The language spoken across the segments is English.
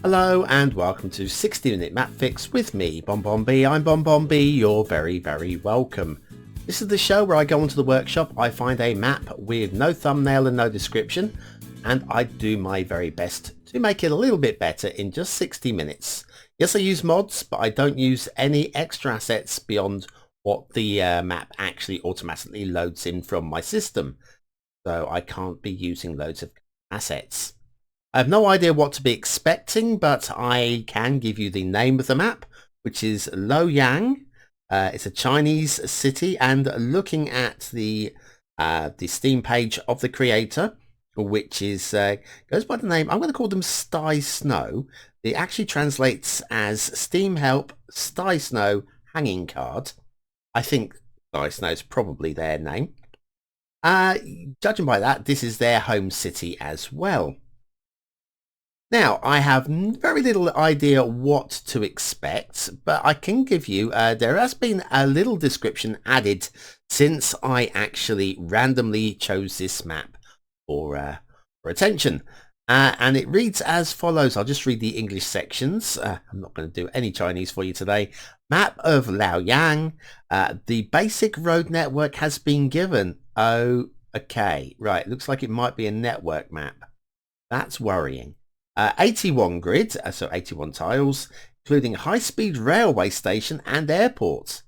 Hello and welcome to 60-minute map fix with me, BonBonB. I'm BonBonB, you're very, very welcome. This is the show where I go onto the workshop, I find a map with no thumbnail and no description, and I do my very best to make it a little bit better in just 60 minutes. Yes, I use mods, but I don't use any extra assets beyond what the map actually automatically loads in from my system. So I can't be using loads of assets. I have no idea what to be expecting, but I can give you the name of the map, which is Luoyang. It's a Chinese city, and looking at the Steam page of the creator, which is goes by the name, I'm going to call them stysnow. It actually translates as Steam Help stysnow hanging card. I think stysnow is probably their name. Judging by that, this is their home city as well. Now, I have very little idea what to expect, but I can give you, there has been a little description added since I actually randomly chose this map for attention. And it reads as follows. I'll just read the English sections. I'm not going to do any Chinese for you today. Map of Luoyang. The basic road network has been given. Oh, okay. Right. Looks like it might be a network map. That's worrying. 81 grid, so 81 tiles, including high-speed railway station and airport.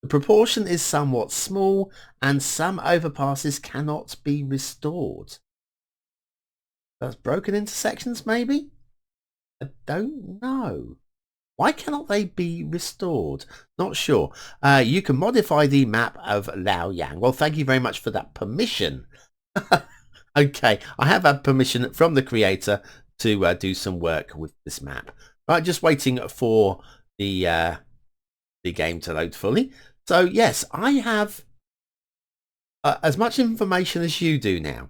The proportion is somewhat small and some overpasses cannot be restored. That's broken into sections maybe? I don't know. Why cannot they be restored? Not sure. You can modify the map of Luoyang. Well, thank you very much for that permission. Okay, I have had permission from the creator to do some work with this map. Right, just waiting for the game to load fully. So yes, I have as much information as you do now.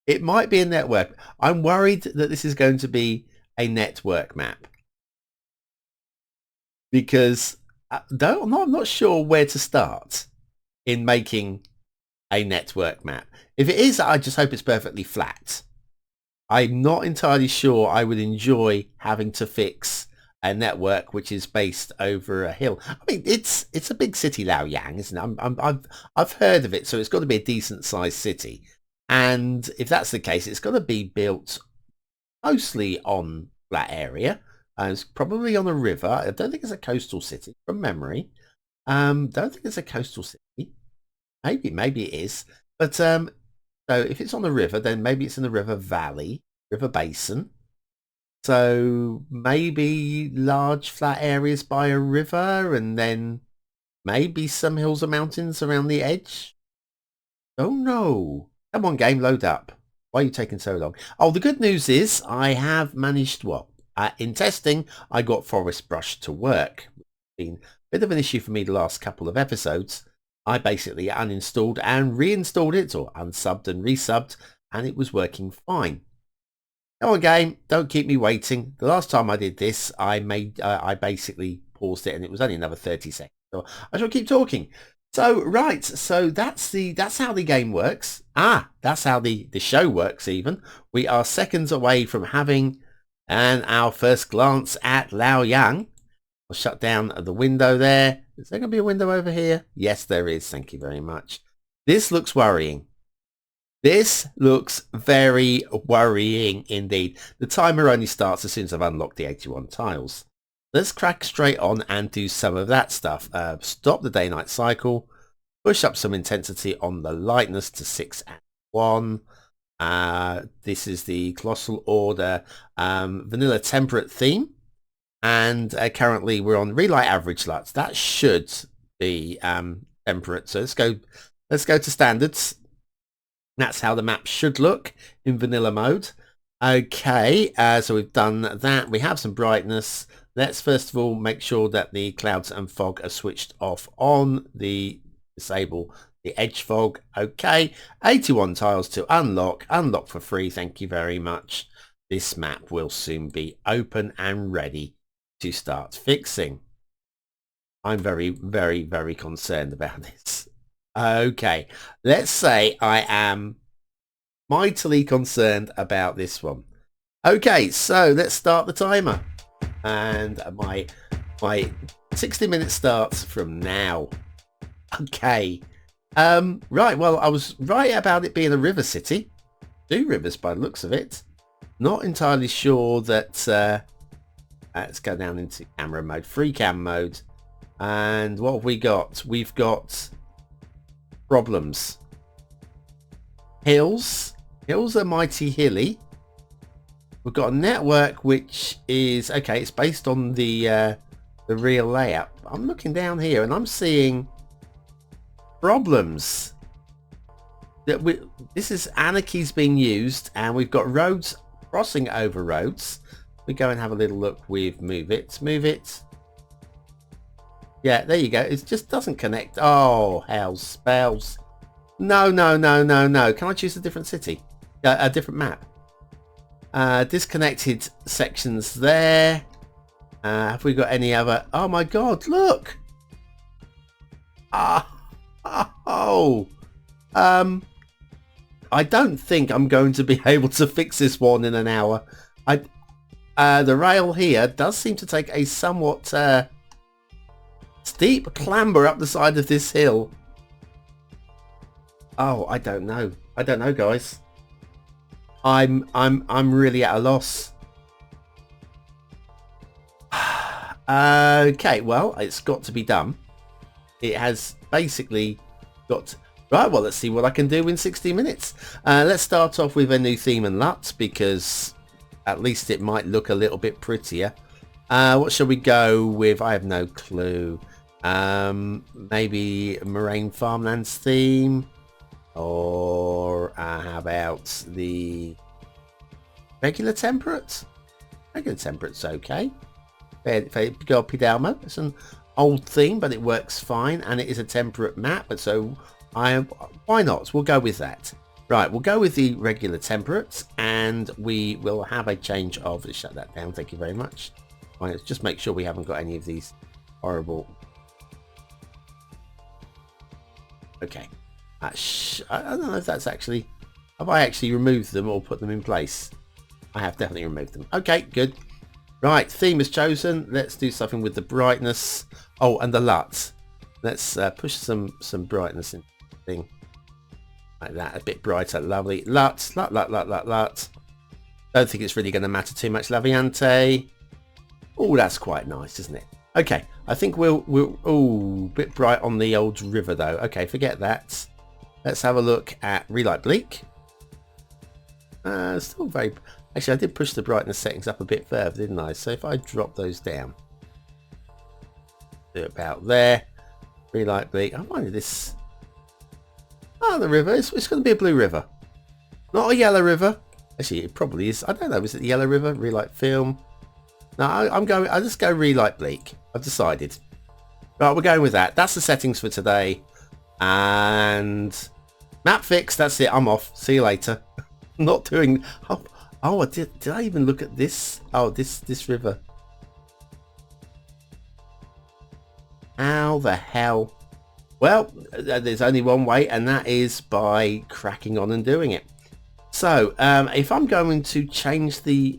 It might be a network. I'm worried that this is going to be a network map because I'm not sure where to start in making a network map. If it is, I just hope it's perfectly flat. I'm not entirely sure I would enjoy having to fix a network which is based over a hill. I mean, it's a big city, Luoyang, isn't it? I've heard of it, so it's got to be a decent sized city. And if that's the case, it's got to be built mostly on flat area. It's probably on a river. I don't think it's a coastal city from memory. Don't think it's a coastal city. Maybe it is. But so if it's on the river, then maybe it's in the river valley, river basin. So maybe large flat areas by a river, and then maybe some hills or mountains around the edge. Oh no. Come on, game, load up. Why are you taking so long? Oh, the good news is I have managed, in testing, I got forest brush to work. It's been a bit of an issue for me the last couple of episodes. I basically uninstalled and reinstalled it, or unsubbed and resubbed, and it was working fine. Come on, game, don't keep me waiting. The last time I did this, I basically paused it, and it was only another 30 seconds. So I shall keep talking. So right, so that's how the game works. That's how the show works. Even we are seconds away from having our first glance at Luoyang. I'll shut down the window there. Is there going to be a window over here? Yes, there is. Thank you very much. This looks worrying. This looks very worrying indeed. The timer only starts as soon as I've unlocked the 81 tiles. Let's crack straight on and do some of that stuff. Stop the day-night cycle. Push up some intensity on the lightness to 6 and 1. This is the Colossal Order vanilla temperate theme. And currently we're on relight average LUTs. That should be temperate. So let's go to standards. That's how the map should look in vanilla mode. Okay, so we've done that. We have some brightness. Let's first of all make sure that the clouds and fog are switched off on the disable the edge fog. Okay, 81 tiles to unlock for free. Thank you very much. This map will soon be open and ready to start fixing. I'm very, very, very concerned about this. Okay, let's say I am mightily concerned about this one. Okay, so let's start the timer. And my 60-minute starts from now. Okay. Right, well, I was right about it being a river city. 2 rivers by the looks of it. Not entirely sure that... let's go down into camera mode, free cam mode. And what have we got? We've got problems. Hills. Hills are mighty hilly. We've got a network which is okay. It's based on the real layout. I'm looking down here and I'm seeing problems. This is anarchy's being used, and we've got roads crossing over roads. We go and have a little look with move it. Move it. Yeah, there you go. It just doesn't connect. Oh, hell spells. No, no, no, no, no. Can I choose a different city? A different map? Disconnected sections there. Have we got any other? Oh my god, look. Oh. I don't think I'm going to be able to fix this one in an hour. The rail here does seem to take a somewhat steep clamber up the side of this hill. Oh, I don't know. I don't know, guys. I'm really at a loss. Okay, well, it's got to be done. It has basically got... Right, well, let's see what I can do in 60 minutes. Let's start off with a new theme and LUT, because at least it might look a little bit prettier. What shall we go with? I have no clue. Maybe Moraine Farmlands theme? Or how about the regular temperate? Regular temperate's okay. Go Pidalmo. It's an old theme, but it works fine, and it is a temperate map. And so why not? We'll go with that. Right, we'll go with the regular temperate, and we will have a change of... Let's shut that down. Thank you very much. Right, let's just make sure we haven't got any of these horrible... Okay. I don't know if that's actually... Have I actually removed them or put them in place? I have definitely removed them. Okay, good. Right, theme is chosen. Let's do something with the brightness. Oh, and the LUT. Let's push some brightness in thing. Like that, a bit brighter. Lovely. LUT. Don't think it's really going to matter too much. Laviante. Oh, that's quite nice, isn't it? Okay, I think we'll... Oh, a bit bright on the old river, though. Okay, forget that. Let's have a look at Relight Bleak. Still very... Actually, I did push the brightness settings up a bit further, didn't I? So if I drop those down. Do about there. Relight Bleak. I wonder this... Oh, the river. It's going to be a blue river. Not a yellow river. Actually, it probably is. I don't know. Is it the yellow river? Relight Film. No, I'll just go Relight Bleak. I've decided. Right, we're going with that. That's the settings for today. And... Map fix, that's it, I'm off. See you later. Not doing... Oh, did I even look at this? Oh, this river. How the hell? Well, there's only one way, and that is by cracking on and doing it. So, if I'm going to change the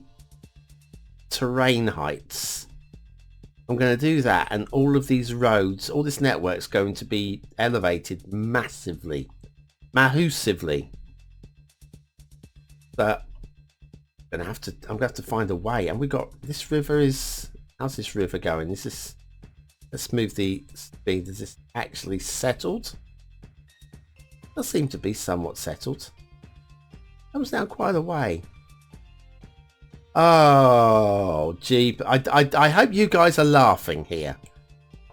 terrain heights, I'm going to do that, and all of these roads, all this network's going to be elevated massively. Mahusively. But I'm gonna have to find a way. And we got this river is... How's this river going? This is... Let's move the speed. Is this actually settled? It does seem to be somewhat settled. Comes down quite a way. Oh, gee. I hope you guys are laughing here.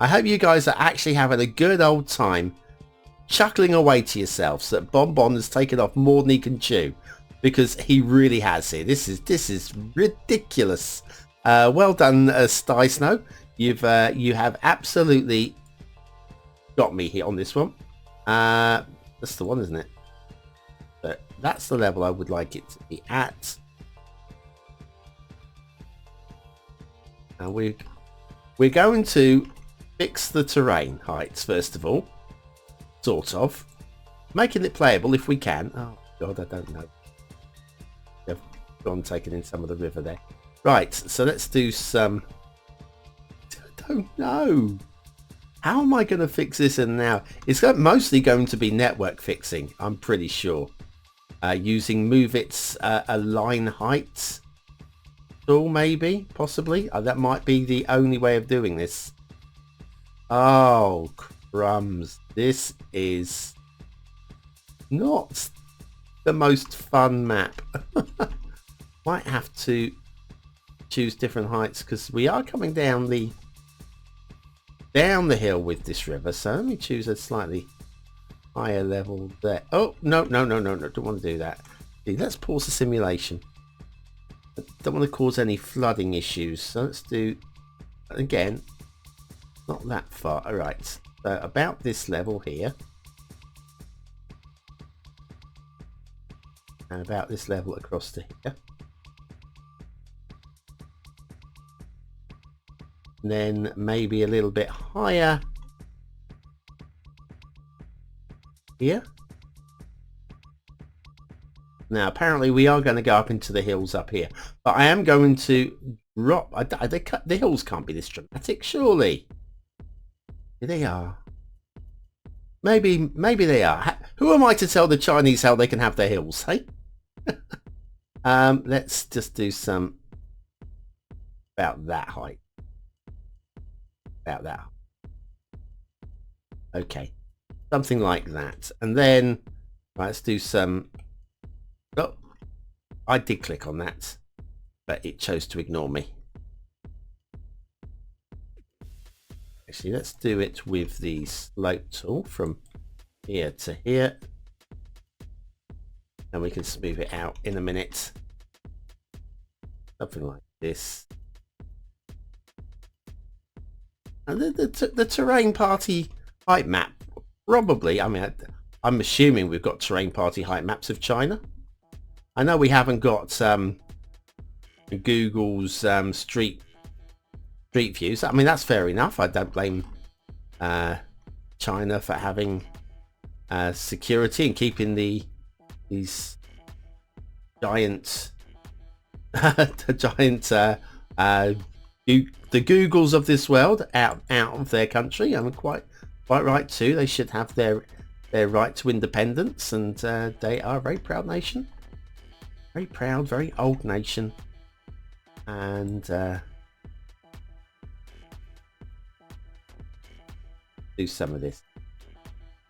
I hope you guys are actually having a good old time chuckling away to yourselves that BonBon has taken off more than he can chew, because he really has here. This is ridiculous. Well done, stysnow. You have absolutely got me here on this one. That's the one, isn't it? But that's the level I would like it to be at. And we're going to fix the terrain heights first of all. Sort of. Making it playable if we can. Oh god, I don't know. gone taking in some of the river there. Right, so let's do some... I don't know. How am I going to fix this in now? It's mostly going to be network fixing, I'm pretty sure. Using move its align height tool, maybe, possibly. That might be the only way of doing this. Oh, crumbs. This is not the most fun map. Might have to choose different heights because we are coming down the hill with this river. So let me choose a slightly higher level there. Oh, no. Don't want to do that. Let's pause the simulation. I don't want to cause any flooding issues. So let's do, again, not that far. All right. So about this level here. And about this level across to here. And then maybe a little bit higher here. Now apparently we are going to go up into the hills up here, but I am going to drop. The hills can't be this dramatic, surely. They are. Maybe they are. Who am I to tell the Chinese how they can have their hills, hey? Let's just do some about that height. About that. Okay, something like that. And then right, let's do some. Oh, I did click on that, but it chose to ignore me. Actually, let's do it with the slope tool from here to here, and we can smooth it out in a minute. Something like this. And the terrain party height map, probably, I mean, I'm assuming we've got terrain party height maps of China. I know we haven't got Google's street views. I mean, that's fair enough. I don't blame China for having security and keeping these giant the Googles of this world out of their country. I'm quite right too. They should have their right to independence, and they are a very proud nation, very proud, very old nation. And do some of this.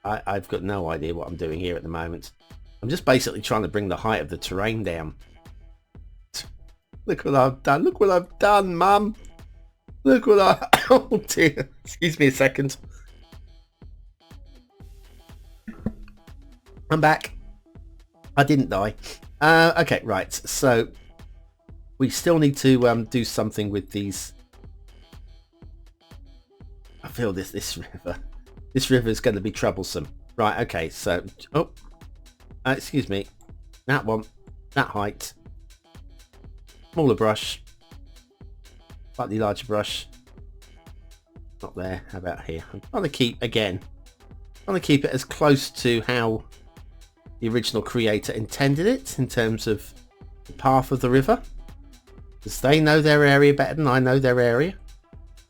I've got no idea what I'm doing here at the moment. I'm just basically trying to bring the height of the terrain down. Look what I've done. Look what I've done, Mum. Look what I... Oh dear. Excuse me a second. I'm back. I didn't die. Okay, right. So we still need to do something with these. I feel this river. This river is going to be troublesome. Right. Okay. So, excuse me. That one. That height. Smaller brush. Slightly larger brush. Not there. How about here? I'm trying to keep, again, trying to keep it as close to how the original creator intended it in terms of the path of the river. Because they know their area better than I know their area.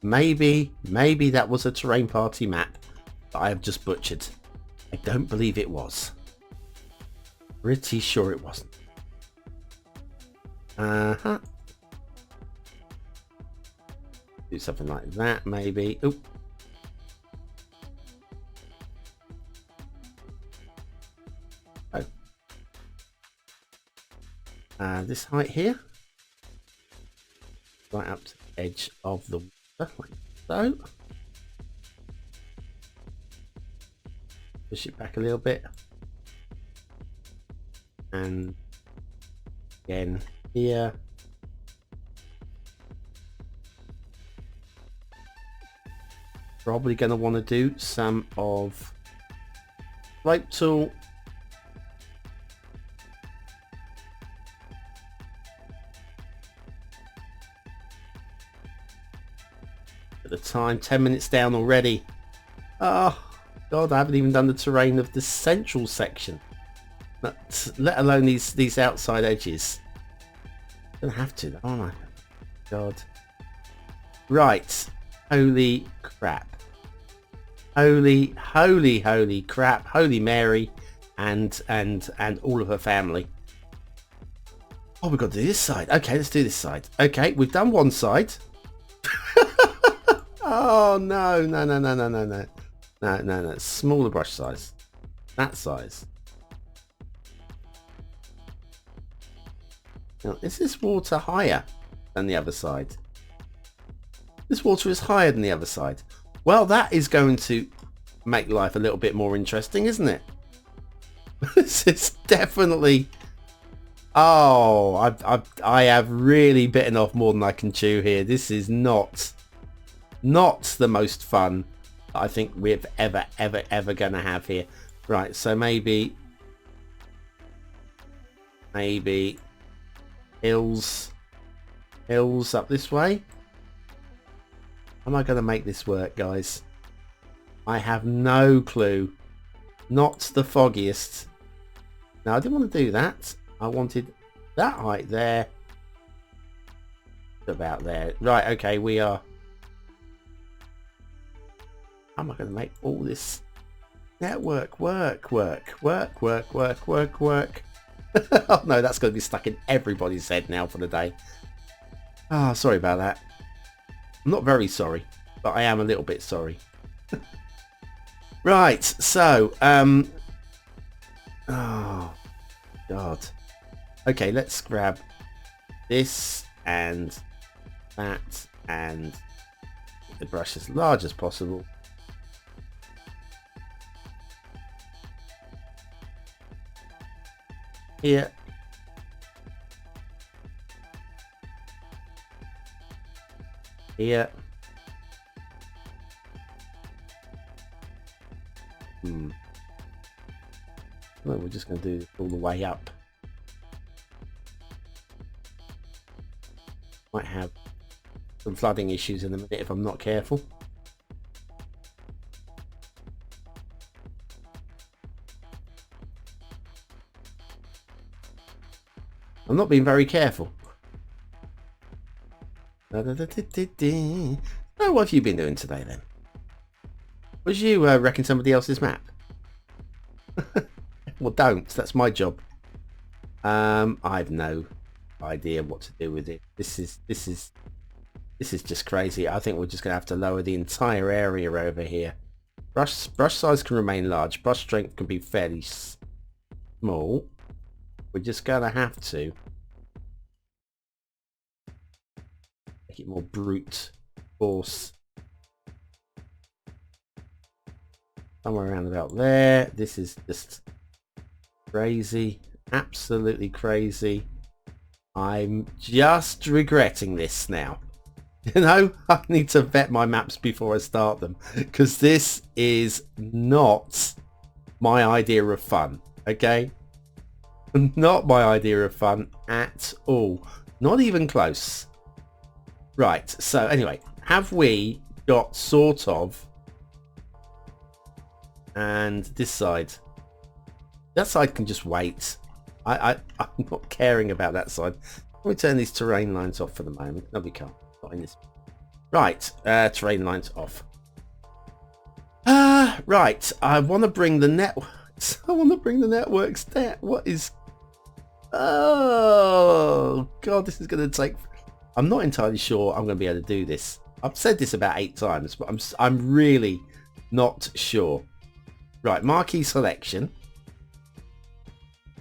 Maybe that was a terrain party map that I have just butchered. I don't believe it was. Pretty sure it wasn't. Do something like that, maybe. Oop. Oh. This height here. Right up to the edge of the water, like so. Push it back a little bit. And again here. Probably going to want to do some of slope tool. At the time, 10 minutes down already. Oh God, I haven't even done the terrain of the central section, let alone these outside edges. gonna have to, aren't I? God. Right. Holy crap. Holy crap. Holy Mary and all of her family. Oh, we've got to do this side. Okay, let's do this side. Okay, we've done one side. Oh no. No. Smaller brush size. That size. Now, is this water higher than the other side? This water is higher than the other side. Well, that is going to make life a little bit more interesting, isn't it? This is definitely... Oh, I have really bitten off more than I can chew here. This is not the most fun I think we're ever going to have here. Right, so maybe hills up this way. Am I going to make this work, guys? I have no clue. Not the foggiest. No, I didn't want to do that. I wanted that height there. About there. Right, okay, we are... How am I going to make all this network work? Oh no, that's going to be stuck in everybody's head now for the day. Ah, sorry about that. I'm not very sorry, but I am a little bit sorry. Right, so, oh, God. Okay, let's grab this and that and make the brush as large as possible. Here. Here. Well, we're just going to do it all the way up. Might have some flooding issues in a minute if I'm not careful. I'm not being very careful. So what have you been doing today then? Was you wrecking somebody else's map? Well, don't. That's my job. I've no idea what to do with it. This is just crazy. I think we're just gonna have to lower the entire area over here. Brush size can remain large. Brush strength can be fairly small. We're just gonna have to make it more brute force. Somewhere around about there. This is just crazy. Absolutely crazy. I'm just regretting this now. You know, I need to vet my maps before I start them, because this is not my idea of fun. Okay? Not my idea of fun at all. Not even close. Right, so anyway, have we got sort of... And this side. That side can just wait. I'm not caring about that side. Let me turn these terrain lines off for the moment. No, we can't. Not in this. Right, terrain lines off. Right, I want to bring the networks. I want to bring the networks down. What is... Oh, God, this is going to take... I'm not entirely sure I'm going to be able to do this. I've said this about 8 times, but I'm really not sure. Right, marquee selection.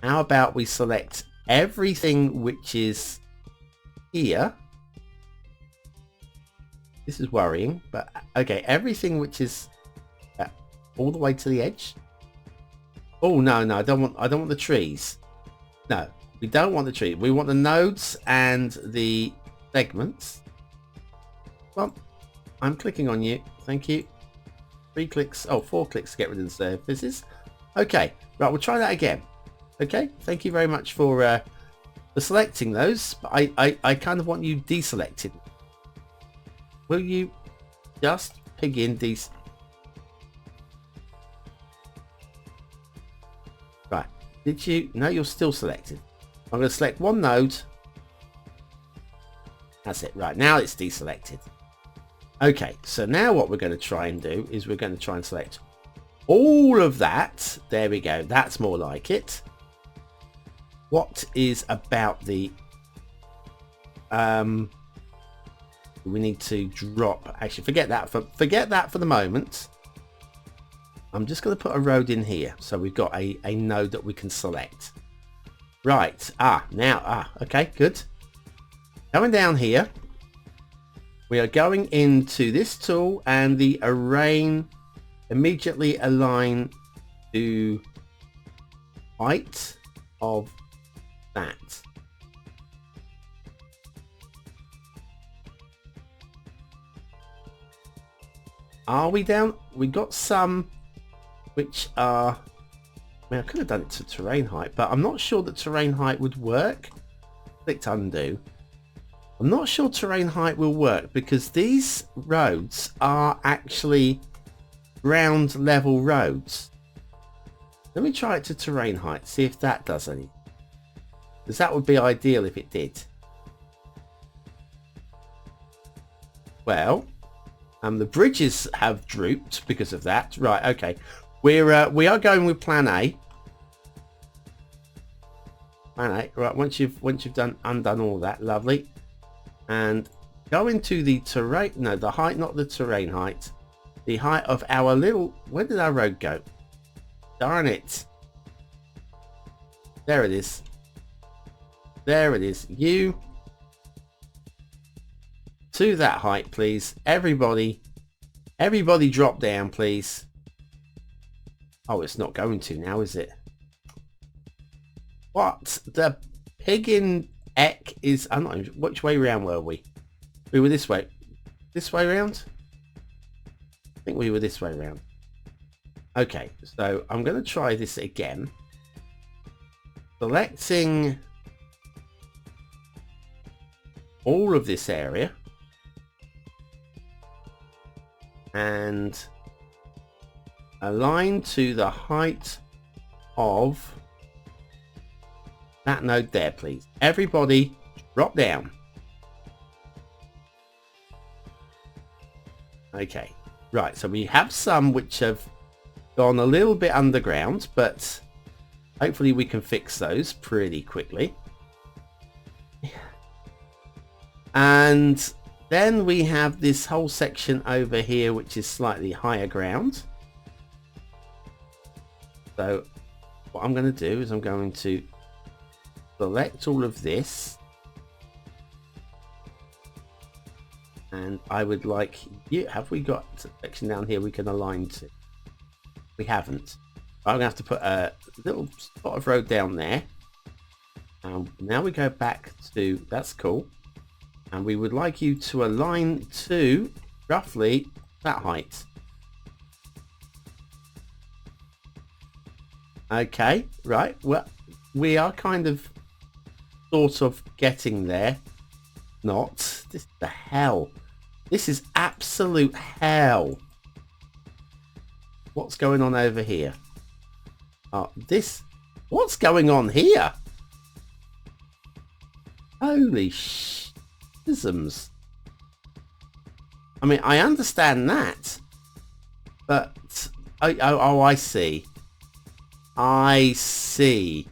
How about we select everything which is here? This is worrying, but okay, everything which is all the way to the edge. Oh no, I don't want the trees. No, we don't want the tree. We want the nodes and the segments. Well, I'm clicking on you. Thank you. 3 clicks. Oh, 4 clicks to get rid of the surfaces. Okay, right, we'll try that again. Okay, thank you very much for selecting those. But I kind of want you deselected. Will you just pig in these? Right, did you? No, you're still selected. I'm going to select one node That's it. Right, now it's deselected. Okay, so now what we're going to try and do is we're going to try and select all of that. There we go. That's more like it. What is about the... we need to drop... Actually, forget that for the moment. I'm just going to put a road in here. So we've got a node that we can select. Right. Okay, good. Going down here. We are going into this tool and the arraign immediately align to height of that. Are we down? We got some which are... I mean, I could have done it to terrain height, but I'm not sure that terrain height would work. Clicked undo. I'm not sure terrain height will work because these roads are actually ground level roads. Let me try it to terrain height, see if that does any. Because that would be ideal if it did. Well, the bridges have drooped because of that. Right, okay. We are going with plan A. Plan A. Right, once you've undone all that, lovely. And go into the terrain, no, the height, not the terrain height. The height of our little, where did our road go? Darn it. There it is. There it is. You to that height, please. Everybody drop down, please. Oh, it's not going to now, is it? What the pig in Eck is... I'm not... Which way round were we? We were this way. This way round? I think we were this way round. Okay, so I'm going to try this again. Selecting all of this area. And align to the height of that node there, please. Everybody drop down. Okay, right, so we have some which have gone a little bit underground, but hopefully we can fix those pretty quickly. And then we have this whole section over here which is slightly higher ground. So what I'm going to do is I'm going to select all of this, and I would like you... Have we got a section down here we can align to? We haven't. I'm going to have to put a little spot of road down there. Now we go back to... That's cool. And we would like you to align to roughly that height. Okay, right. Well, we are kind of sort of getting there. Not. This is the hell. This is absolute hell. What's going on over here? This... What's going on here? Holy isms. I mean, I understand that, but oh, I see. I see.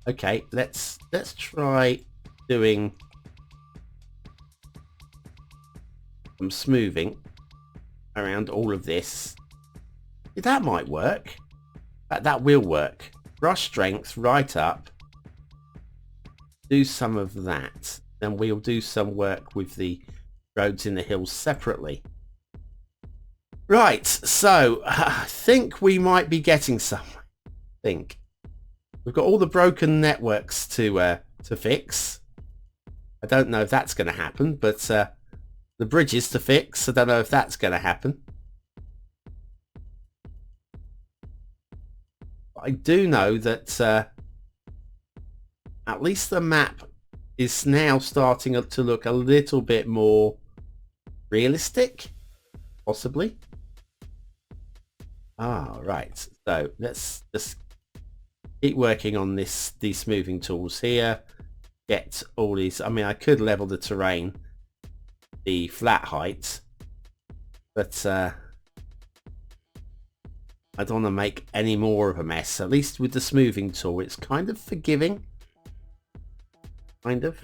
Okay, let's try doing some smoothing around all of this. That might work. That will work. Brush strength right up. Do some of that. Then we'll do some work with the roads in the hills separately. Right, so I think we might be getting somewhere. I think. We've got all the broken networks to fix. I don't know if that's going to happen, but the bridges to fix, I don't know if that's going to happen. I do know that at least the map is now starting to look a little bit more realistic, possibly. Right. So let's just keep working on these smoothing tools here. Get all these. I mean, I could level the terrain the flat height, but I don't want to make any more of a mess. At least with the smoothing tool, it's kind of forgiving. Kind of.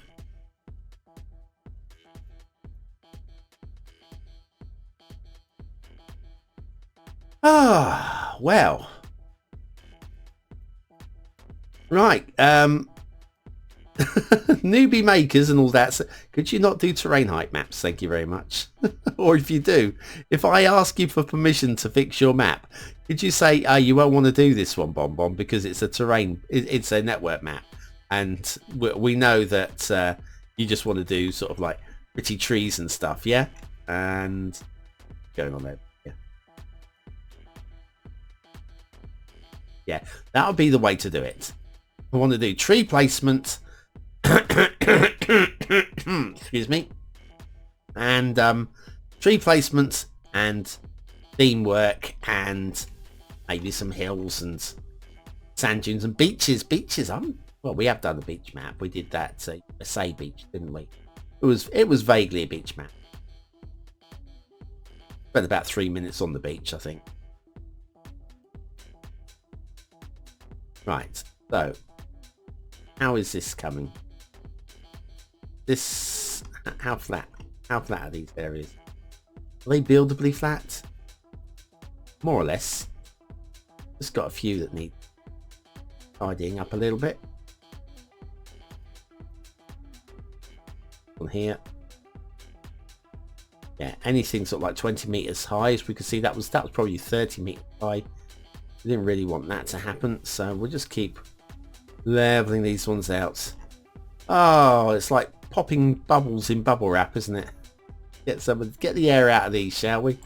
Ah, well. Right. Newbie makers and all that. So could you not do terrain height maps? Thank you very much. Or if you do, if I ask you for permission to fix your map, could you say, you won't want to do this one, BonBonB, because it's a terrain, it's a network map. And we know that you just want to do sort of like pretty trees and stuff, yeah? And going on there, yeah. Yeah, that would be the way to do it. I want to do tree placement, excuse me, and tree placement and theme work and maybe some hills and sand dunes and beaches. Well, we have done a beach map. We did that USA beach, didn't we? It was vaguely a beach map. Spent about 3 minutes on the beach, I think. Right, so how is this coming? This, how flat are these areas? Are they buildably flat? More or less. Just got a few that need tidying up a little bit. On here. Yeah, anything sort of like 20 meters high, as we can see, that was probably 30 meters high. We didn't really want that to happen, so we'll just keep leveling these ones out. Oh, it's like popping bubbles in bubble wrap, isn't it? Get the air out of these, shall we?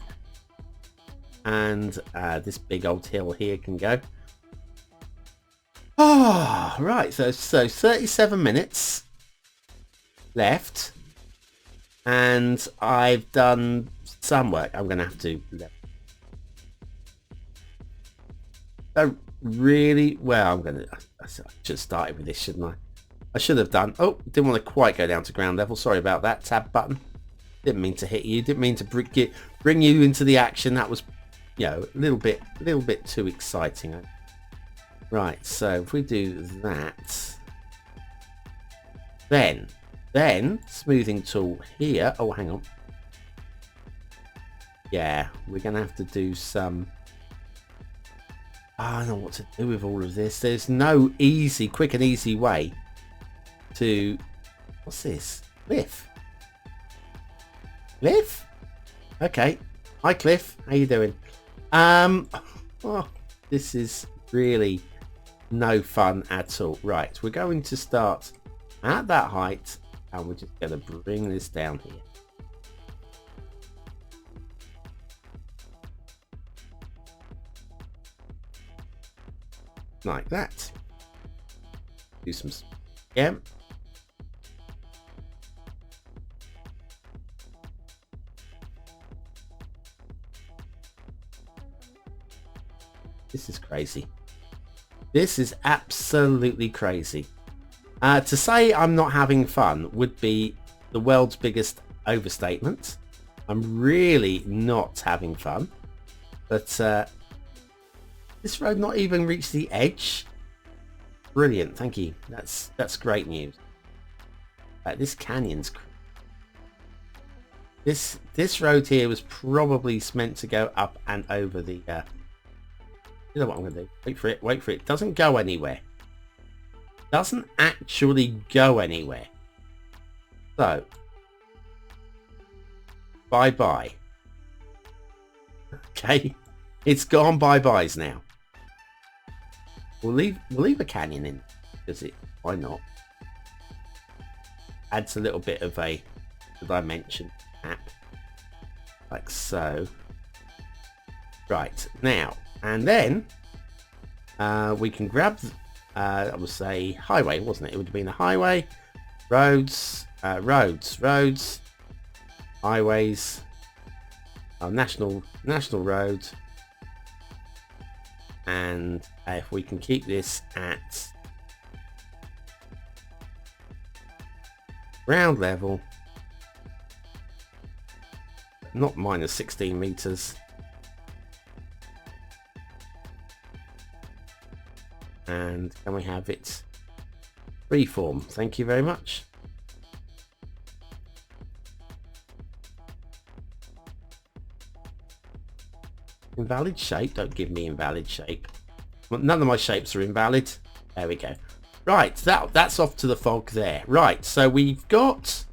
And this big old hill here can go. Oh, right. So 37 minutes left, and I've done some work. I'm going to have to. Oh, really? Well, I should have started with this, shouldn't I? I should have done. Oh, didn't want to quite go down to ground level. Sorry about that. Tab button. Didn't mean to hit you. Didn't mean to bring you into the action. That was, you know, a little bit too exciting. Right. So if we do that, then smoothing tool here. Oh, hang on. Yeah, we're gonna have to do some. I don't know what to do with all of this. There's no quick and easy way to. What's this? Cliff. Cliff? Okay. Hi, Cliff. How you doing? Oh, this is really no fun at all. Right, we're going to start at that height, and we're just going to bring this down here. Like that. Do some, yeah. This is crazy. This is absolutely crazy. To say I'm not having fun would be the world's biggest overstatement. I'm really not having fun. But this road not even reached the edge. Brilliant, thank you. That's great news. This canyon's. This road here was probably meant to go up and over the. You know what I'm going to do? Wait for it. Wait for it. Doesn't go anywhere. Doesn't actually go anywhere. So, bye bye. Okay, it's gone bye byes now. We'll leave a canyon in because why not? Adds a little bit of a dimension map like so. Right now. And then we can grab, I would say highway, wasn't it? It would have been a highway, roads, roads, highways, national road. And if we can keep this at ground level, not minus 16 meters. And can we have it freeform? Thank you very much. Invalid shape? Don't give me invalid shape. Well, none of my shapes are invalid. There we go. Right, that's off to the fog there. Right, so we've got...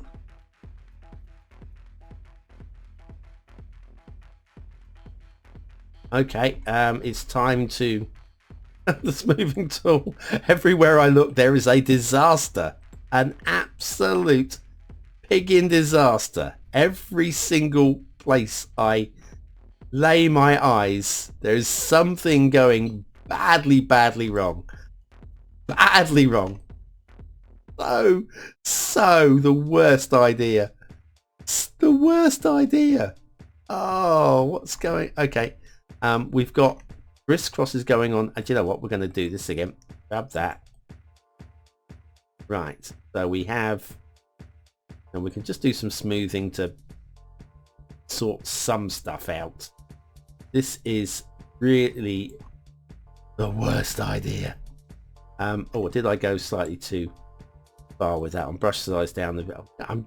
Okay, it's time to... the smoothing tool. Everywhere I look, there is a disaster. An absolute pigging disaster. Every single place I lay my eyes, there's something going badly wrong. Badly wrong. So the worst idea. It's the worst idea. Oh, what's going... Okay. We've got crisscrosses going on. And you know what? We're going to do this again. Grab that. Right. So we have... And we can just do some smoothing to sort some stuff out. This is really the worst idea. Oh, did I go slightly too far with that? On brush size down the... I'm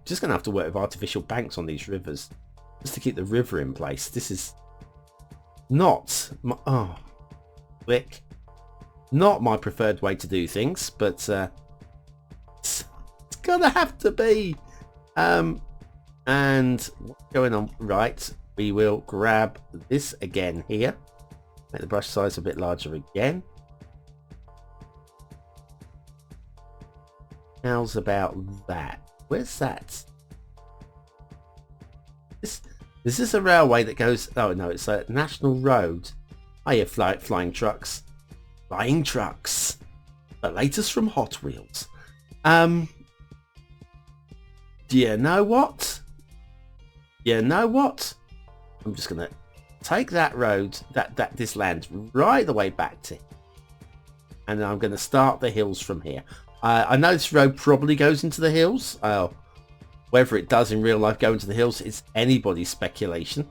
just going to have to work with artificial banks on these rivers just to keep the river in place. This is not my... Oh, click. Not my preferred way to do things, but it's going to have to be. And what's going on? Right, we will grab this again here. Make the brush size a bit larger again. How's about that? Where's that? Is this a railway that goes... Oh no, it's a national road. Oh yeah, flying trucks. Flying trucks. The latest from Hot Wheels. Do you know what? You know what? I'm just gonna take that road, this land right the way back to, and I'm gonna start the hills from here. I know this road probably goes into the hills. Whether it does in real life go into the hills is anybody's speculation.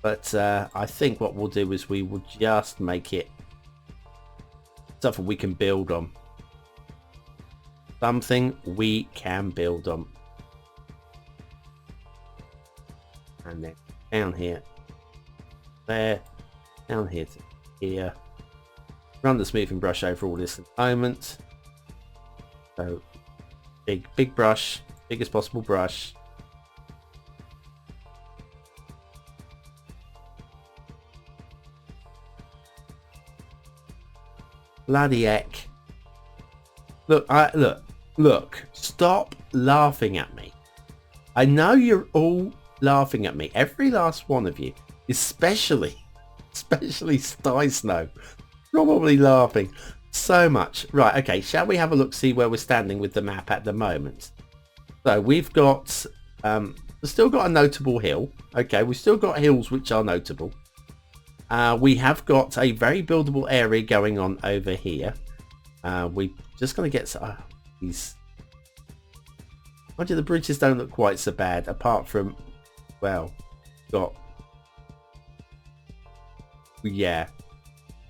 But I think what we'll do is we will just make it something we can build on. Something we can build on. And then down here, there, down here to here. Run the smoothing brush over all this at the moment. So big brush, biggest possible brush. Bloody heck. Look, stop laughing at me. I know you're all laughing at me, every last one of you, especially stysnow, probably laughing so much. Right, okay, shall we have a look, see where we're standing with the map at the moment? So we've got we've still got a notable hill. Okay, we've still got hills which are notable. We have got a very buildable area going on over here. We're just going to get these... Mind you, the bridges don't look quite so bad, apart from, well, got... Yeah.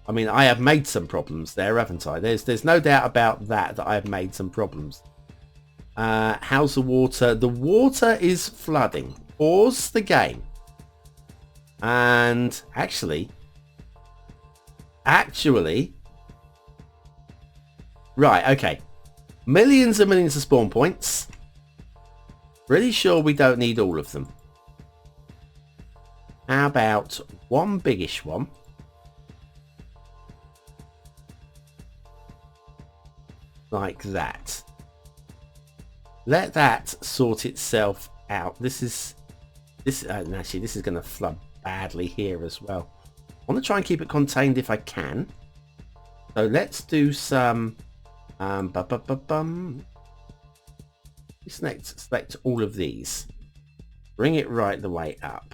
I mean, I have made some problems there, haven't I? There's no doubt about that I have made some problems. How's the water? The water is flooding. Pause the game. And actually, right, okay. Millions and millions of spawn points. Pretty sure we don't need all of them. How about one biggish one? Like that. Let that sort itself out. Actually, this is going to flood badly here as well. I want to try and keep it contained if I can. So let's do some select all of these. Bring it right the way up.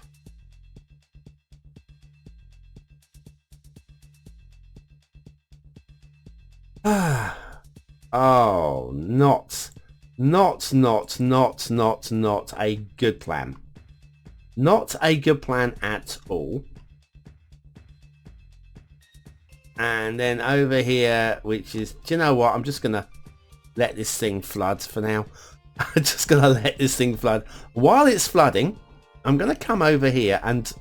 Oh, not a good plan. Not a good plan at all. And then over here, which is, do you know what? I'm just going to let this thing flood for now. I'm just going to let this thing flood. While it's flooding, I'm going to come over here and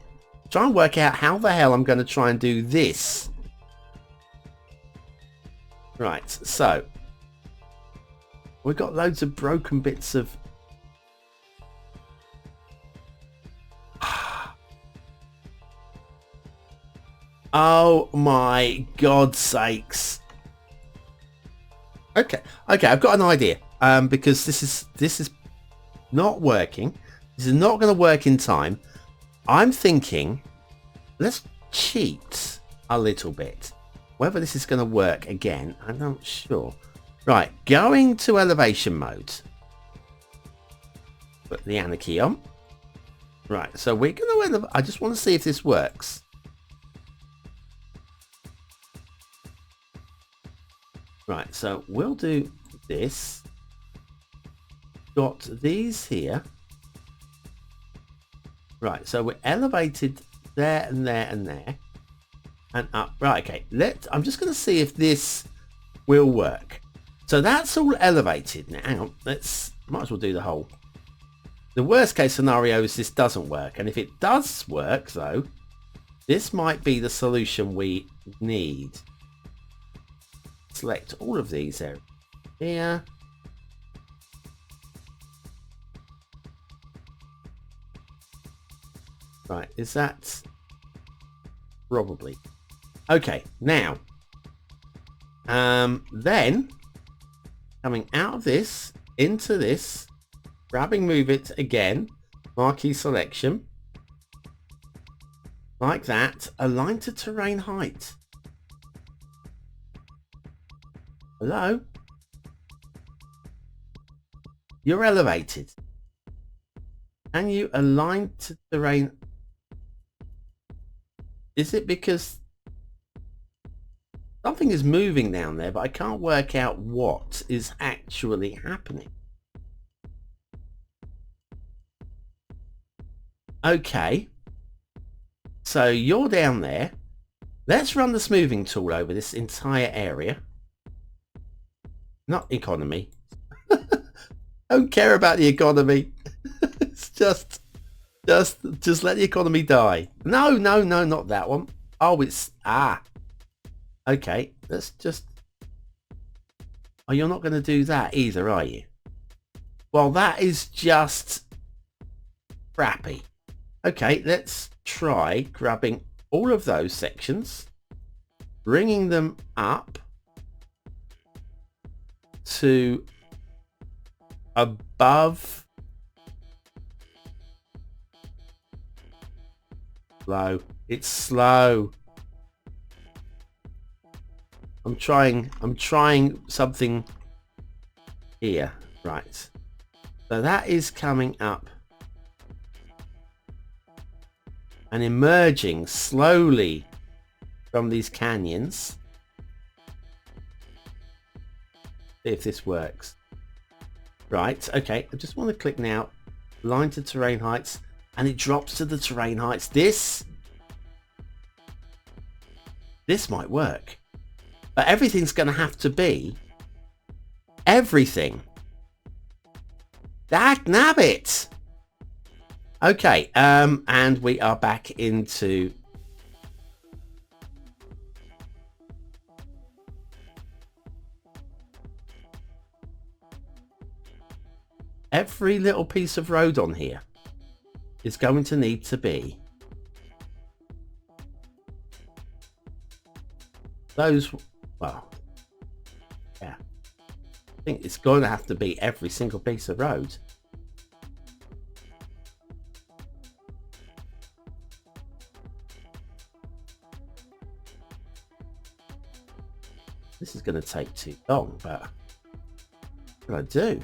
try and work out how the hell I'm going to try and do this. Right, so we've got loads of broken bits of... Oh my God sakes. Okay, I've got an idea. Because this is not working. This is not going to work in time. I'm thinking, let's cheat a little bit. Whether this is going to work again, I'm not sure. Right, going to elevation mode. Put the anarchy on. Right, so we're going to elevate. I just want to see if this works. Right, so we'll do this. Got these here. Right, so we're elevated there and there and there. And up. Right, okay. I'm just going to see if this will work. So that's all elevated. Now, hang on. Might as well do the whole. The worst case scenario is this doesn't work. And if it does work, though, this might be the solution we need. Select all of these areas here. Right, is that probably okay? Now, then coming out of this into this, grabbing, move it again, marquee selection like that, align to terrain height. Hello? You're elevated. Can you align to terrain? Is it because something is moving down there, but I can't work out what is actually happening? Okay. So you're down there. Let's run the smoothing tool over this entire area. Not economy. Don't care about the economy. It's just let the economy die. No, not that one. Oh, it's okay. Let's just. Oh, you're not going to do that either, are you? Well, that is just crappy. Okay, let's try grabbing all of those sections, bringing them up to above slow. It's slow. I'm trying something here. Right. So that is coming up and emerging slowly from these canyons. See if this works. Right, okay, I just want to click now, line to terrain heights, and it drops to the terrain heights. This might work. But everything's going to have to be everything. Dag nabbit! Okay, and we are back into every little piece of road on here is going to need to be those. Well, yeah, I think it's going to have to be every single piece of road. This is going to take too long, but what do I do?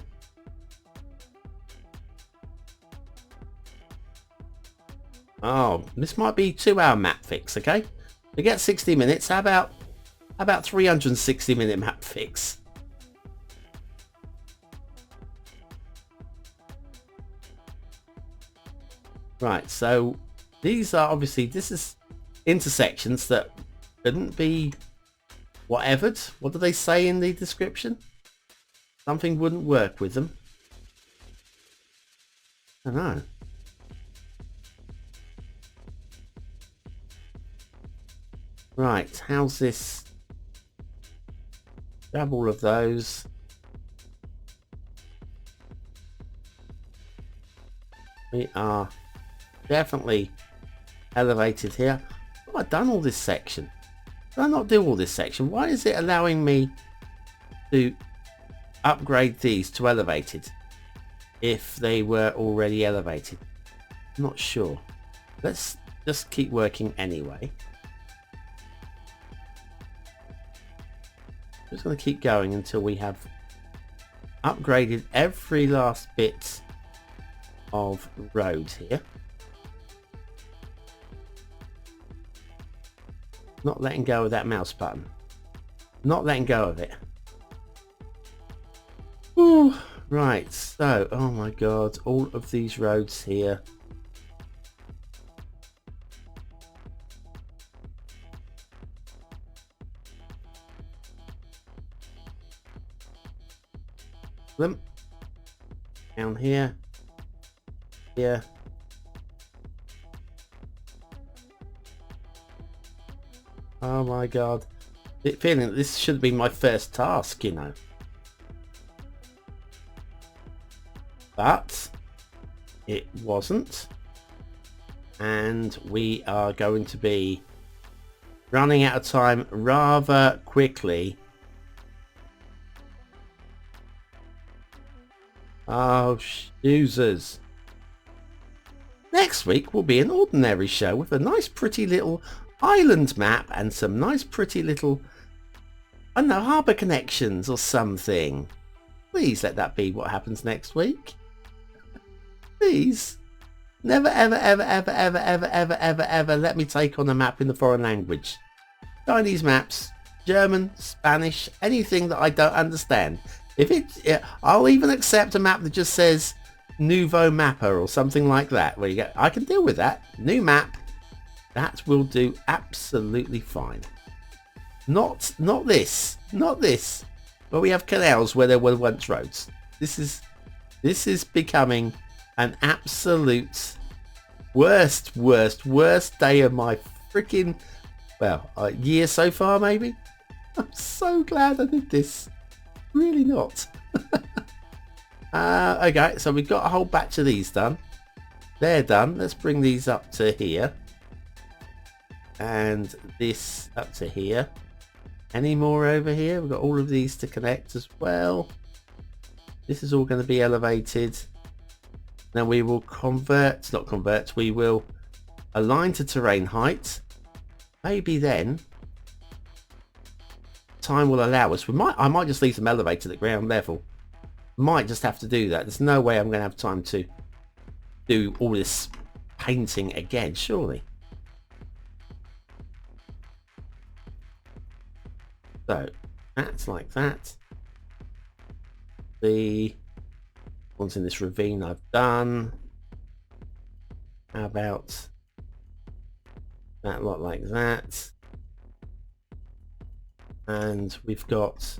Oh, this might be 2-hour map fix, okay? We get 60 minutes. How about 360-minute map fix? Right, so these are obviously, this is intersections that couldn't be whatevered. What do they say in the description? Something wouldn't work with them. I don't know. Right, how's this? Grab all of those. We are definitely elevated here. Have I done all this section? Did I not do all this section? Why is it allowing me to upgrade these to elevated if they were already elevated? I'm not sure. Let's just keep working anyway. Just going to keep going until we have upgraded every last bit of road here. Not letting go of that mouse button. Not letting go of it. Ooh, right, so, oh my god, all of these roads here. Them down here. Here. Oh my god. Feeling that this should be my first task, you know. But it wasn't. And we are going to be running out of time rather quickly. Oh, shooters. Next week will be an ordinary show with a nice pretty little island map and some nice pretty little, I don't know, harbour connections or something. Please let that be what happens next week. Please. Never ever ever ever ever ever ever ever ever let me take on a map in the foreign language. Chinese maps, German, Spanish, anything that I don't understand. If it, I'll even accept a map that just says Nouveau Mapper or something like that, where you go, I can deal with that. New map, that will do absolutely fine. Not this, where we have canals where there were once roads. This is becoming an absolute worst day of my freaking, well, year so far maybe. I'm so glad I did this. Really not. Okay, so we've got a whole batch of these done. They're done. Let's bring these up to here. And this up to here. Any more over here? We've got all of these to connect as well. This is all going to be elevated. Then we will we will align to terrain height. Maybe then time will allow us. I might just leave them elevated at ground level. Might just have to do that. There's no way I'm going to have time to do all this painting again, surely. So that's like that. The ones in this ravine I've done. How about that lot like that? And we've got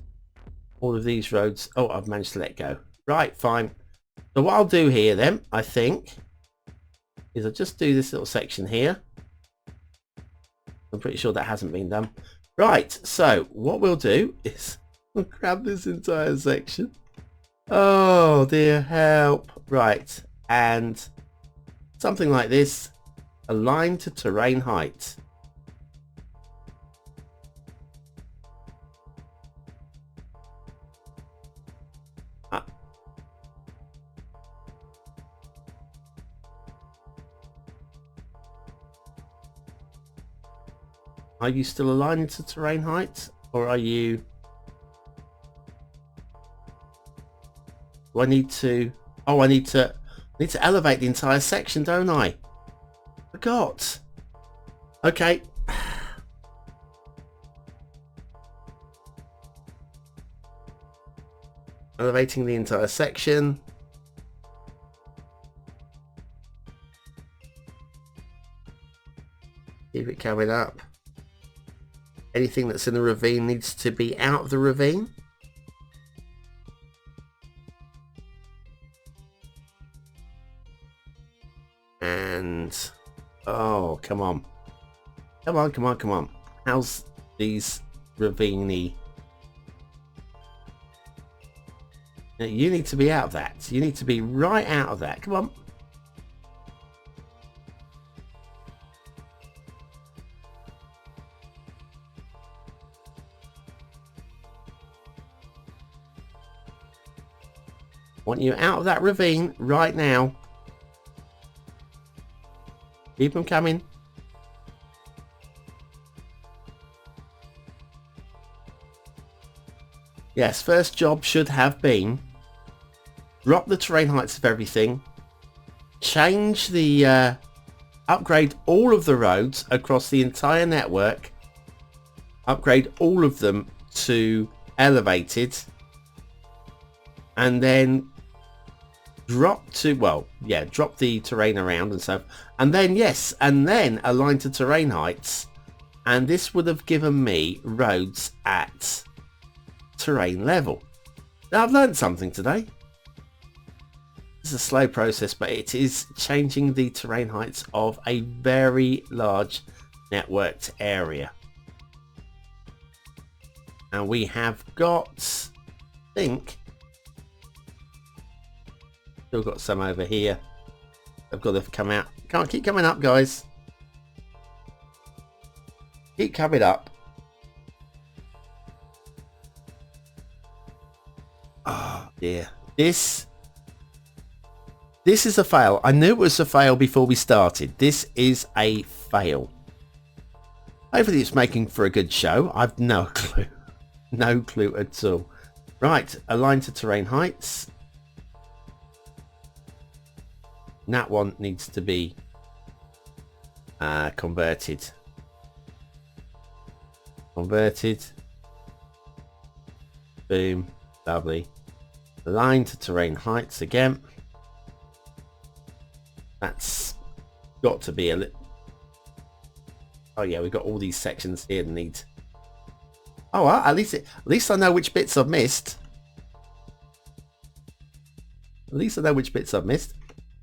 all of these roads. Oh, I've managed to let go. Right, fine. So what I'll do here then, I think, is I'll just do this little section here. I'm pretty sure that hasn't been done. Right, so what we'll do is we'll grab this entire section. Oh dear, help. Right, and something like this, align to terrain height. Are you still aligned to terrain height, or are you? Do I need to? Oh, I need to elevate the entire section, don't I? Forgot. Okay. Elevating the entire section. coming up. Anything that's in the ravine needs to be out of the ravine. And oh, come on. Come on, come on, come on. How's these ravine-y? You need to be out of that. You need to be right out of that. Come on. Want you out of that ravine right now. Keep them coming. Yes, first job should have been drop the terrain heights of everything, change the upgrade all of the roads across the entire network, upgrade all of them to elevated, and then drop the terrain around and stuff, and then align to terrain heights, and this would have given me roads at terrain level. Now I've learned something today. It's a slow process, but it is changing the terrain heights of a very large networked area. And we have got, I think, still got some over here. I've got to come out. Can't keep coming up, guys. Keep coming up. Oh dear. This is a fail. I knew it was a fail before we started. This is a fail. Hopefully it's making for a good show. I've no clue. No clue at all. Right, align to terrain heights. That one needs to be converted. Converted. Boom. Lovely. Align to terrain heights again. That's got to be a little... Oh yeah, we've got all these sections here that need... Oh well, at least I know which bits I've missed. At least I know which bits I've missed.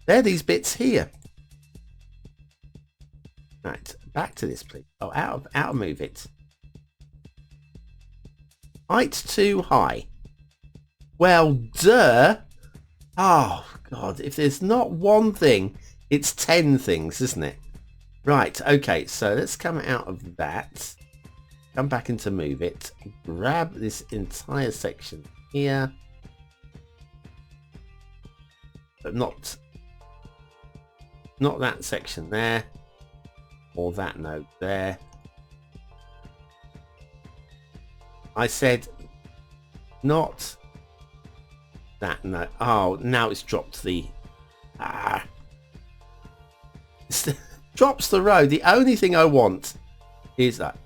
They're these bits here. Right, back to this please. Oh, out of move it. Height too high. Well, duh. Oh God, if there's not one thing, it's 10 things, isn't it? Right, okay, so let's come out of that. Come back into move it. Grab this entire section here. But not that section there. Or that node there. I said not that node. Oh, now it's dropped the... drops the road. The only thing I want is that.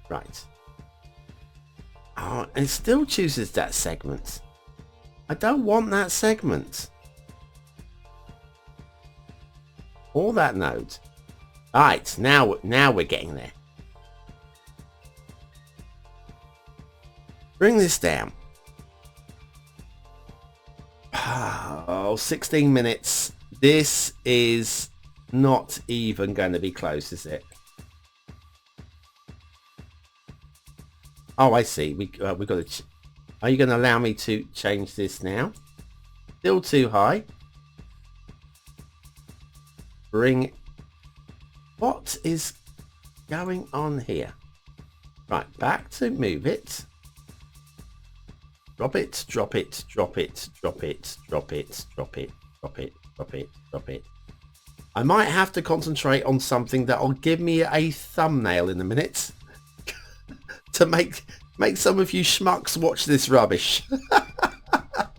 Right. Oh, and it still chooses that segment. I don't want that segment. Or that node. Right, now we're getting there. Bring this down. Oh, 16 minutes. This is not even going to be close, is it? Oh, I see. We got to... Are you going to allow me to change this now? Still too high. Bring... What is going on here? Right, back to move it. Drop it, drop it, drop it, drop it, drop it, drop it, drop it, drop it, drop it. I might have to concentrate on something that'll give me a thumbnail in a minute to make some of you schmucks watch this rubbish.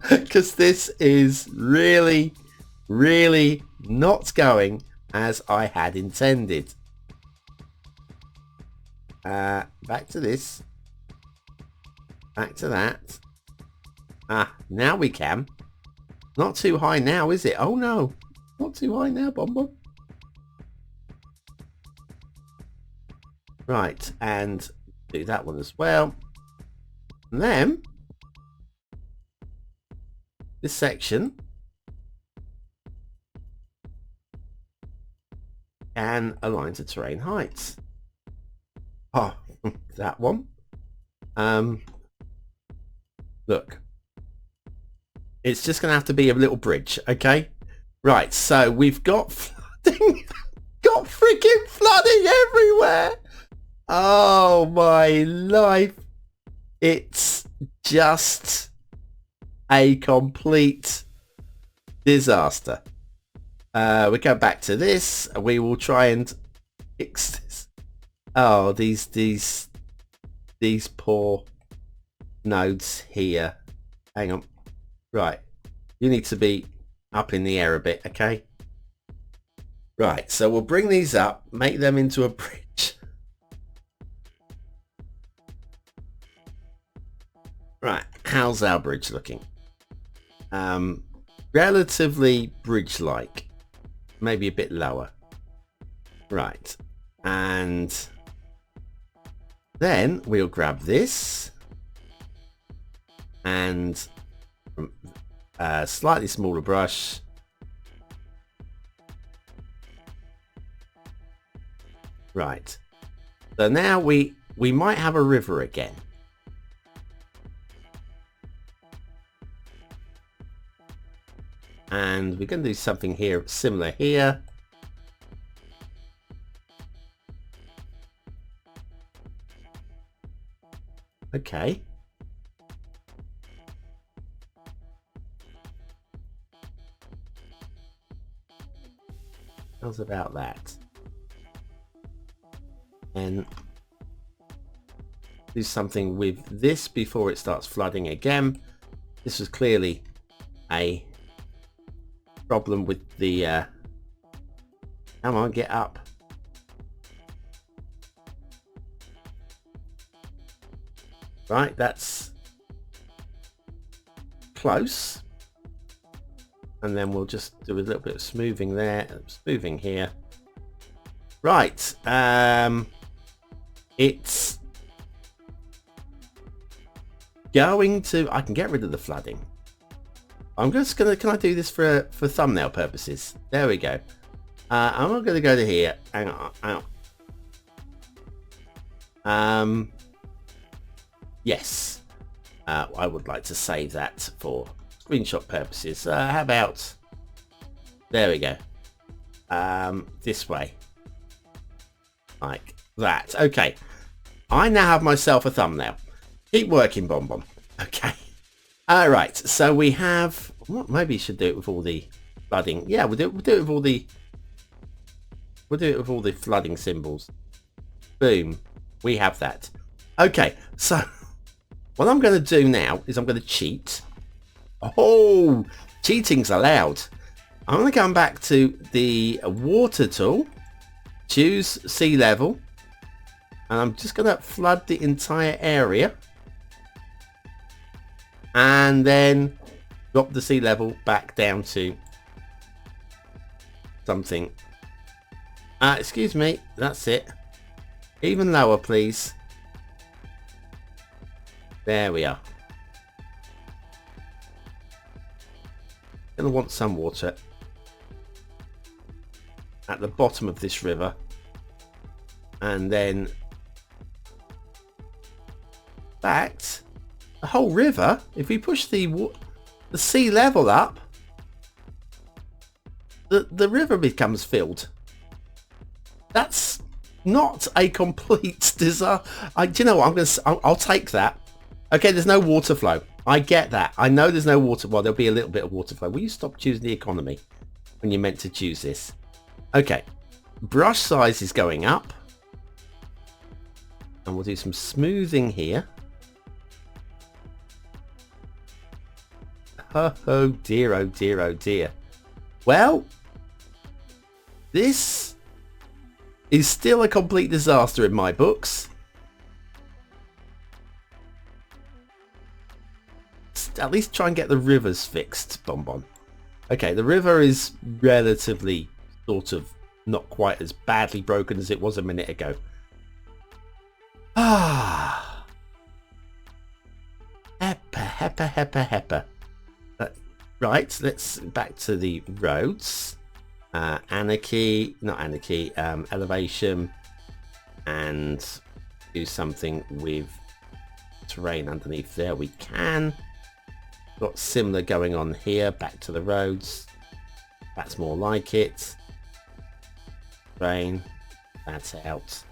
Because this is really, really not going as I had intended. Back to this. Back to that. Now we can. Not too high now, is it? Oh no. Not too high now, BonBonB. Right, and do that one as well. And then this section can align to terrain heights. Oh, that one. Look, it's just gonna have to be a little bridge, okay? Right, so we've got flooding, got freaking flooding everywhere. Oh my life. It's just a complete disaster. We go back to this. We will try and fix this. Oh, these poor nodes here. Hang on. Right. You need to be up in the air a bit, okay? Right, so we'll bring these up, make them into a bridge. Right, how's our bridge looking? Relatively bridge-like. Maybe a bit lower. Right, and then we'll grab this and a slightly smaller brush. Right, so now we might have a river again. And we're going to do something here similar here. Okay. How's about that? And do something with this before it starts flooding again. This was clearly a problem with the come on, get up. Right, that's close. And then we'll just do a little bit of smoothing there, smoothing here. Right, it's going to, I can get rid of the flooding. I'm just gonna, can I do this for thumbnail purposes? There we go. I'm not gonna go to here. Hang on. Yes. I would like to save that for screenshot purposes. How about, there we go. This way. Like that. Okay. I now have myself a thumbnail. Keep working, BonBonB. Okay. Alright, so we have, well, maybe you should do it with all the flooding. Yeah, we'll do it with all the, flooding symbols. Boom. We have that. Okay, so what I'm going to do now is I'm going to cheat. Oh, cheating's allowed. I'm going to come back to the water tool, choose sea level, and I'm just going to flood the entire area. And then drop the sea level back down to something. Excuse me, that's it. Even lower, please. There we are. Gonna want some water at the bottom of this river, and then backed. The whole river, if we push the sea level up, the river becomes filled. That's not a complete disaster. Do you know what? I'll take that. Okay, there's no water flow. I get that. I know there's no water. Well, there'll be a little bit of water flow. Will you stop choosing the economy when you're meant to choose this? Okay, brush size is going up, and we'll do some smoothing here. Oh dear, oh dear, oh dear. Well, this is still a complete disaster in my books. At least try and get the rivers fixed, BonBonB. Okay, the river is relatively sort of not quite as badly broken as it was a minute ago. Ah, Hepper. Right, let's back to the roads. Elevation, and do something with terrain underneath there. We can. Got similar going on here. Back to the roads. That's more like it. Terrain. That's out.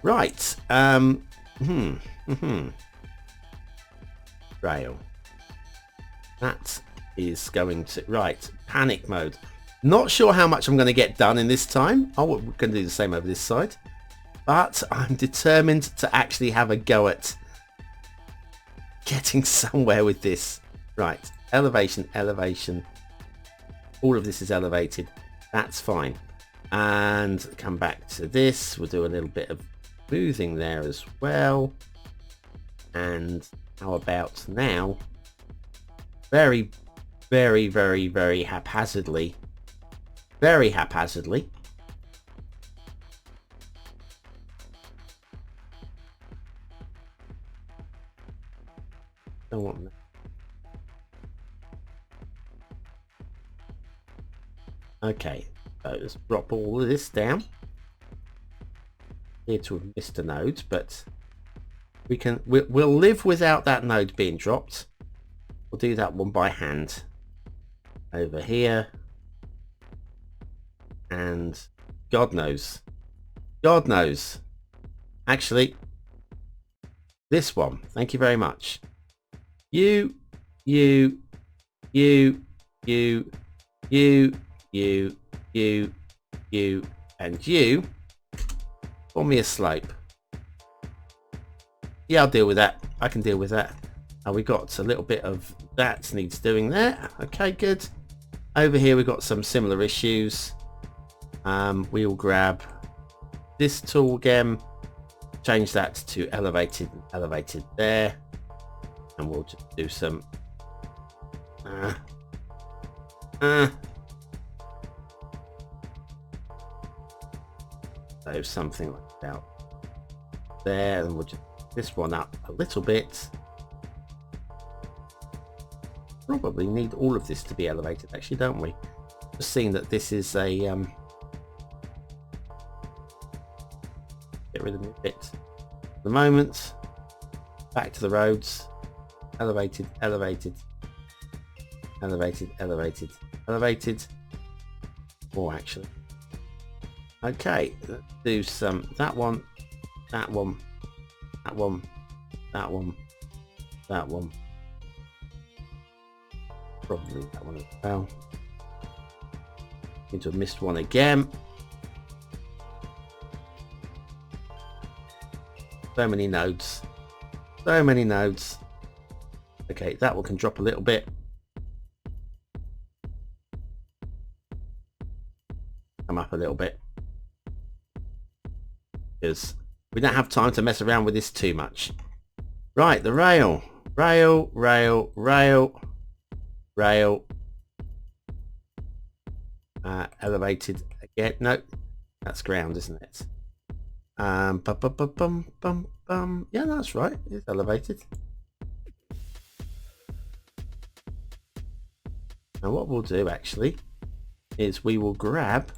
Right. Rail. That is going to... Right. Panic mode. Not sure how much I'm going to get done in this time. Oh, we're going to do the same over this side. But I'm determined to actually have a go at getting somewhere with this. Right. Elevation. All of this is elevated. That's fine. And come back to this. We'll do a little bit of smoothing there as well. And how about now? Very haphazardly. Very haphazardly. Don't want that. Okay, so let's drop all of this down. Here to have missed a node, but we'll live without that node being dropped. We'll do that one by hand. Over here. And God knows. Actually, this one. Thank you very much. You, and you. Form me a slope. Yeah, I'll deal with that. I can deal with that. We got a little bit of that needs doing there. Okay, good. Over here we've got some similar issues. We'll grab this tool again, change that to elevated there, and we'll just do some so something like that there, and we'll just this one up a little bit. Probably need all of this to be elevated, actually, don't we? Just seeing that this is a get rid of the bit at the moment. Back to the roads. Elevated. More, actually. Okay, let's do some that one. Probably that one as well. Seem to have missed one again. So many nodes. Okay, that one can drop a little bit. Come up a little bit. Because we don't have time to mess around with this too much. Right, the rail. Elevated again. No, that's ground, isn't it? Yeah, that's right. It's elevated. And what we'll do actually is we will grab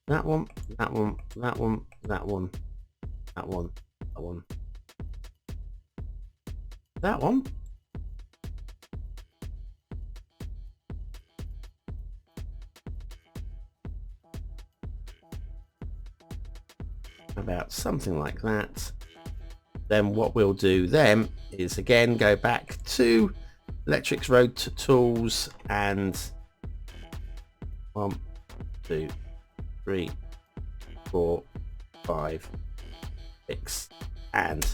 that one. About something like that. Then what we'll do then is again go back to electrics road to tools and 1, 2, 3, 4, 5, 6 and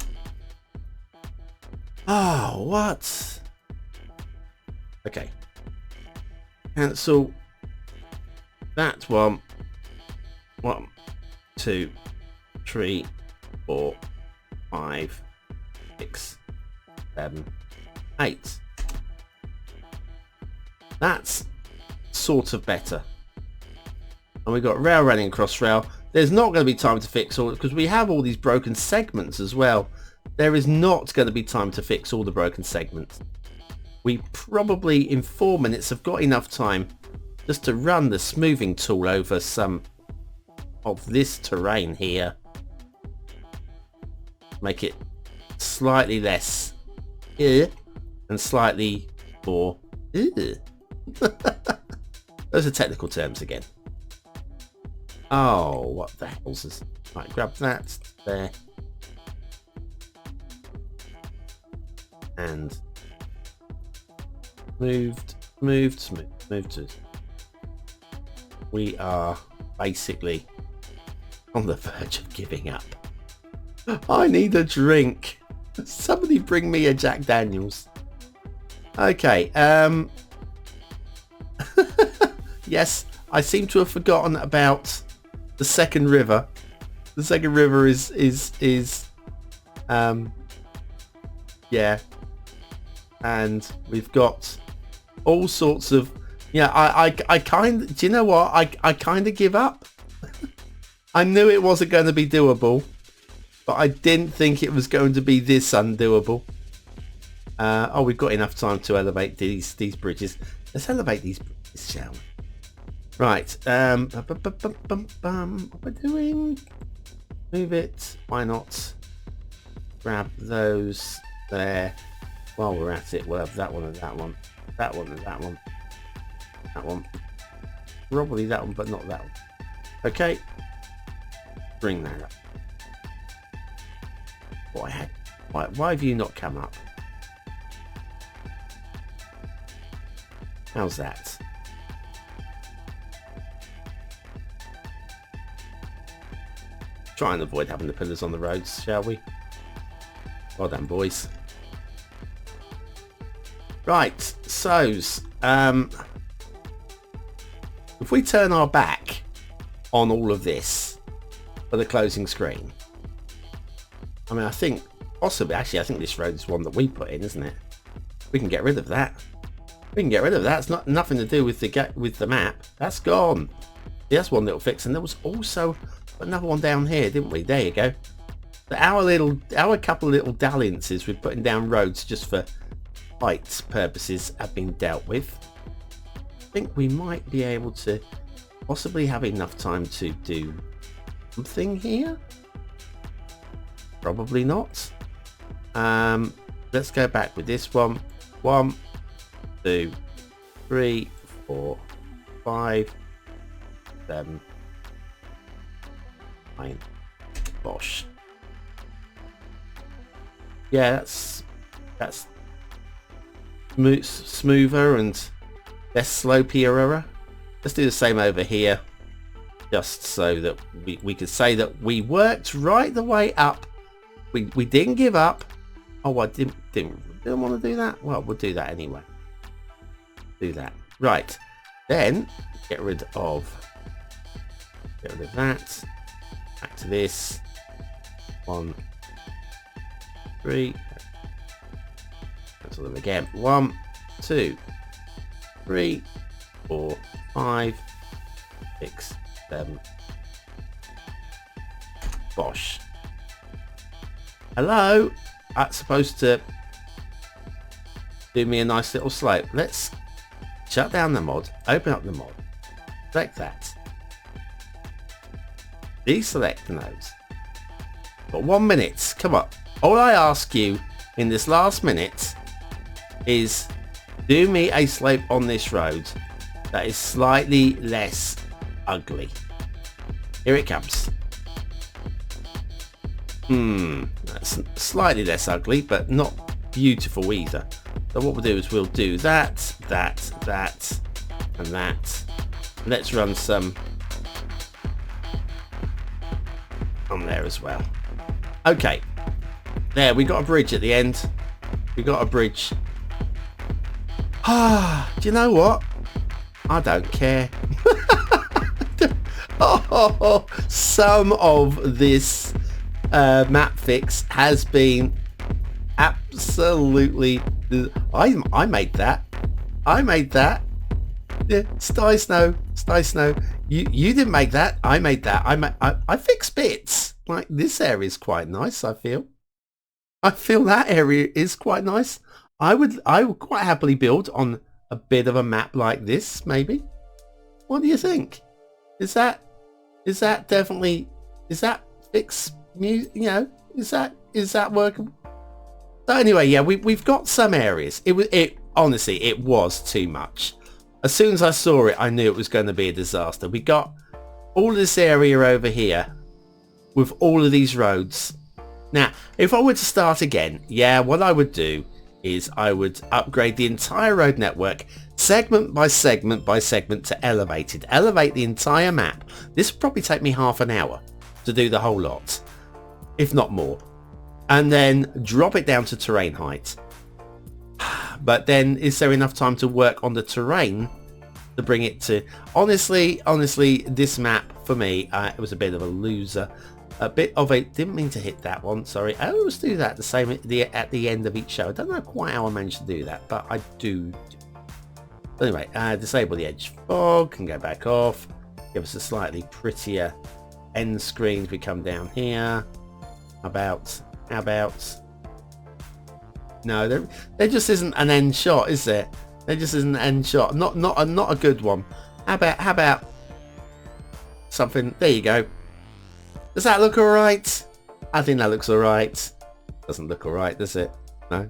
what? Okay, cancel that one. 1, 2, 3, 4, 5, 6, 7, 8. That's sort of better. And we've got rail running across rail. there's not going to be time to fix all, because we have all these broken segments as well. There is not going to be time to fix all the broken segments. We probably in 4 minutes have got enough time just to run the smoothing tool over some of this terrain here. Make it slightly less and slightly more. Those are technical terms again. Oh, what the hell's this? Right, grab that there. And moved. We are basically on the verge of giving up. I need a drink. Somebody bring me a Jack Daniels. Okay, yes, I seem to have forgotten about the second river. The second river is yeah, and we've got all sorts of, yeah, I kind of, do you know what, I kind of give up. I knew it wasn't going to be doable, but I didn't think it was going to be this undoable. Oh, we've got enough time to elevate these bridges. Let's elevate these bridges, shall we? Right, what we're doing? Move it. Why not? Grab those there. While we're at it, we'll have that one and that one. That one and that one. That one. Probably that one, but not that one. Okay. Bring that up. Why have you not come up? How's that? Try and avoid having the pillars on the roads, shall we? Well done, boys. Right, so's if we turn our back on all of this for the closing screen, I mean, I think possibly, actually, I think this road is one that we put in, isn't it? We can get rid of that. We can get rid of that. It's not nothing to do with the map. That's gone. Yeah, that's one little fix, and there was also another one down here, didn't we? There you go. But our couple of little dalliances with putting down roads just for height purposes have been dealt with. I think we might be able to possibly have enough time to do something here. Probably not. Let's go back with this one. 1, 2, 3, 4, 5, 7, 9. Bosh. Yeah, that's smoother and less slopier. Let's do the same over here, just so that we could say that we worked right the way up. We didn't give up. Oh, I didn't want to do that. Well, we'll do that anyway. Do that. Right. Then get rid of that. Back to this. 1, 3. Cancel them again. 1, 2, 3, 4, 5, 6, 7. Bosh. Hello. That's supposed to do me a nice little slope. Let's shut down the mod. Open up the mod. Select that. Deselect the nodes. Got 1 minute. Come on. All I ask you in this last minute is do me a slope on this road that is slightly less ugly. Here it comes. That's slightly less ugly, but not beautiful either. So what we'll do is we'll do that, and that. Let's run some on there as well. Okay, there, we got a bridge at the end. We got a bridge. Do you know what? I don't care. Oh, some of this map fix has been absolutely. I made that. Yeah, Stysnow, You didn't make that. I made that. I fixed bits. Like this area is quite nice. I feel that area is quite nice. I would quite happily build on a bit of a map like this. Maybe. What do you think? Is that definitely, is that fix? You know, is that workable? So anyway, yeah, we've got some areas. It honestly, it was too much. As soon as I saw it, I knew it was going to be a disaster. We got all this area over here with all of these roads. Now, if I were to start again, yeah, what I would do is I would upgrade the entire road network segment by segment by segment to elevated. Elevate the entire map. This would probably take me half an hour to do the whole lot, if not more. And then drop it down to terrain height. But then is there enough time to work on the terrain to bring it to... Honestly, this map for me, it was a bit of a loser. A bit of a... Didn't mean to hit that one, sorry. I always do that the same at the end of each show. I don't know quite how I managed to do that, but I do. Anyway, disable the edge fog, can go back off. Give us a slightly prettier end screen as we come down here. How about... No, there just isn't an end shot, is there? There just isn't an end shot. Not a good one. How about something? There you go. Does that look alright? I think that looks alright. Doesn't look alright, does it? No.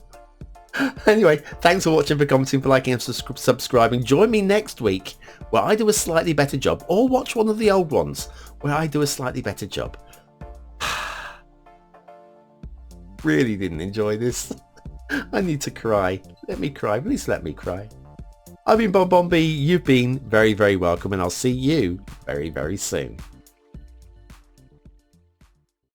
Anyway, thanks for watching, for commenting, for liking and subscribing. Join me next week where I do a slightly better job, or watch one of the old ones where I do a slightly better job. Really didn't enjoy this. I need to cry. Let me cry. Please let me cry. I've been BonBonB. You've been very, very welcome, and I'll see you very, very soon.